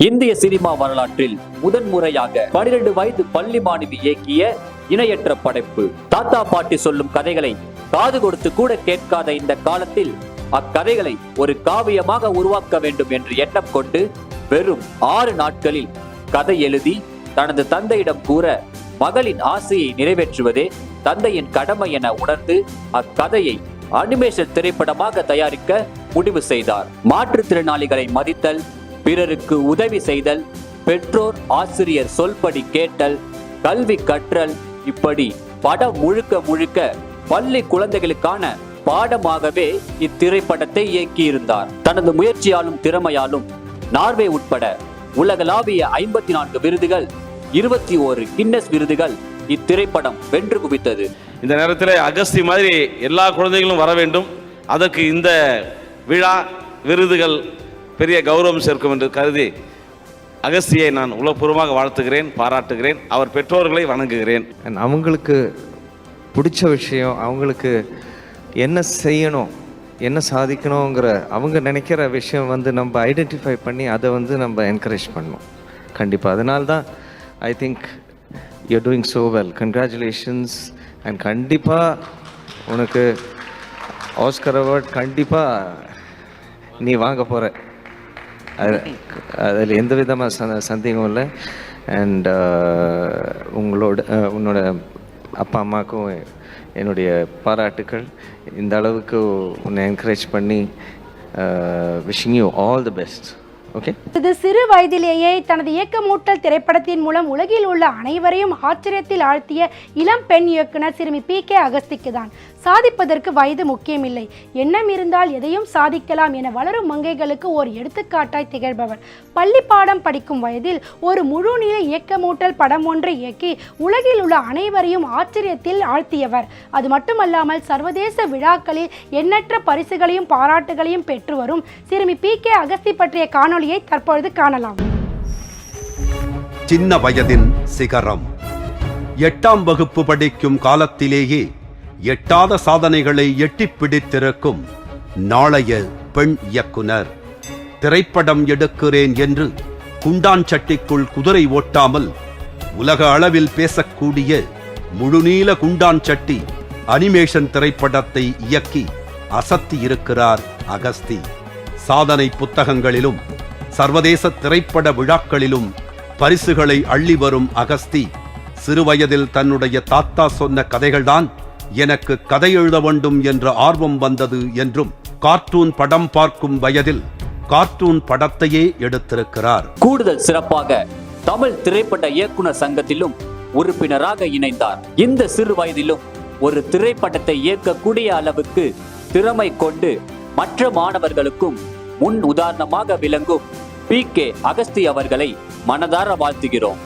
இந்திய சினிமா வரலாற்றில் முதன்முறையாக 12 வயது பள்ளி மாணவி இயக்கிய இணையற்ற படைப்பு. தாத்தா பாட்டி சொல்லும் கதைகளை காது கொடுத்து கூட கேட்காத இந்த காலத்தில் அக்கதைகளை ஒரு காவியமாக உருவாக்க வேண்டும் என்று எண்ணம் கொண்டு வெறும் 6 நாட்களில் கதை எழுதி தனது தந்தையிடம் கூற மகளின் ஆசையை நிறைவேற்றுவதே தந்தையின் கடமை என உணர்ந்து அக்கதையை அனிமேஷன் திரைப்படமாக தயாரிக்க முடிவு செய்தார். மாற்றுத்திறனாளிகளை மதித்தல், பிறருக்கு உதவி செய்தல், பெற்றோர் ஆசிரியர் சொல்படி கேட்டல், கல்வி கற்றல், இப்படி படம் முழுக்க பள்ளி குழந்தைகளுக்கான பாடமாகவே இத்திரைப்படத்தை இயக்கியிருந்தார். தனது முயற்சியாலும் திறமையாலும் நார்வே உட்பட உலகளாவிய 54 விருதுகள், 21 கின்னஸ் விருதுகள் இத்திரைப்படம் வென்று குவித்தது. இந்த நேரத்தில் அகஸ்தி மாதிரி எல்லா குழந்தைகளும் வர வேண்டும். அதற்கு இந்த விழா விருதுகள் பெரிய கௌரவம் சேர்க்கும் என்று கருதி அகஸ்தியை நான் உளப்பூர்வமாக வாழ்த்துகிறேன், பாராட்டுகிறேன். அவர் பெற்றோர்களை வணங்குகிறேன். அவங்களுக்கு பிடிச்ச விஷயம், அவங்களுக்கு என்ன செய்யணும், என்ன சாதிக்கணுங்கிற அவங்க நினைக்கிற விஷயம் நம்ம ஐடென்டிஃபை பண்ணி அதை நம்ம என்கரேஜ் பண்ணணும் கண்டிப்பாக. அதனால்தான் I think you're doing so well. Congratulations. And கண்டிப்பாக உனக்கு ஆஸ்கர் அவார்ட் கண்டிப்பாக நீ வாங்க போகிற, அதில் எந்த விதமான சந்தேகம் இல்லை. அண்ட் உன்னோட அப்பா அம்மாவுக்கும் என்னுடைய பாராட்டுக்கள். இந்த அளவுக்கு உன்னை என்கரேஜ் பண்ணி wishing you all the best. Okay. இது சிறு வயதிலேயே தனது இயக்கமூட்டல் திரைப்படத்தின் மூலம் உலகில் உள்ள அனைவரையும் ஆச்சரியத்தில் ஆழ்த்திய இளம் பெண் இயக்குனர் சிறுமி PK அகஸ்திக்கு தான். சாதிப்பதற்கு வயது முக்கியமில்லை, எண்ணம் இருந்தால் எதையும் சாதிக்கலாம் என வளரும் மங்கைகளுக்கு ஒரு எடுத்துக்காட்டாய் திகழ்பவர். பள்ளி பாடம் படிக்கும் வயதில் ஒரு முழுநீள இயக்கமூட்டல் படம் ஒன்றை இயக்கி உலகில் உள்ள அனைவரையும் ஆச்சரியத்தில் ஆழ்த்தியவர். அது மட்டுமல்லாமல் சர்வதேச விழாக்களில் எண்ணற்ற பரிசுகளையும் பாராட்டுகளையும் பெற்று வரும் சிறுமி PK அகஸ்தி பற்றிய காணொலியை தற்பொழுது காணலாம். சின்ன வயதின் சிகரம். 8ஆம் வகுப்பு படிக்கும் காலத்திலேயே எட்டாத சாதனைகளை எட்டிப் பிடித்திருக்கும் நாளைய பெண் இயக்குனர். திரைப்படம் எடுக்கிறேன் என்று குண்டான்சட்டிக்குள் குதிரை ஓட்டாமல் உலக அளவில் பேசக்கூடிய முழுநீள குண்டான்சட்டி அனிமேஷன் திரைப்படத்தை இயக்கி அசத்தி இருக்கிறார் அகஸ்தி. சாதனை புத்தகங்களிலும் சர்வதேச திரைப்பட விழாக்களிலும் பரிசுகளை அள்ளி வரும் அகஸ்தி சிறுவயதில் தன்னுடைய தாத்தா சொன்ன கதைகள்தான் எனக்கு கதை எழுத வேண்டும் என்ற ஆர்வம் வந்தது என்றும் கார்ட்டூன் படம் பார்க்கும் வயதில் கார்ட்டூன் படத்தையே எடுத்திருக்கிறார். கூடுதல் சிறப்பாக தமிழ் திரைப்பட இயக்குனர் சங்கத்திலும் உறுப்பினராக இணைந்தார். இந்த சிறு வயதிலும் ஒரு திரைப்படத்தை இயக்கக்கூடிய அளவுக்கு திறமை கொண்டு மற்ற மாணவர்களுக்கும் முன் உதாரணமாக விளங்கும் PK அகஸ்தி அவர்களை மனதார வாழ்த்துகிறோம்.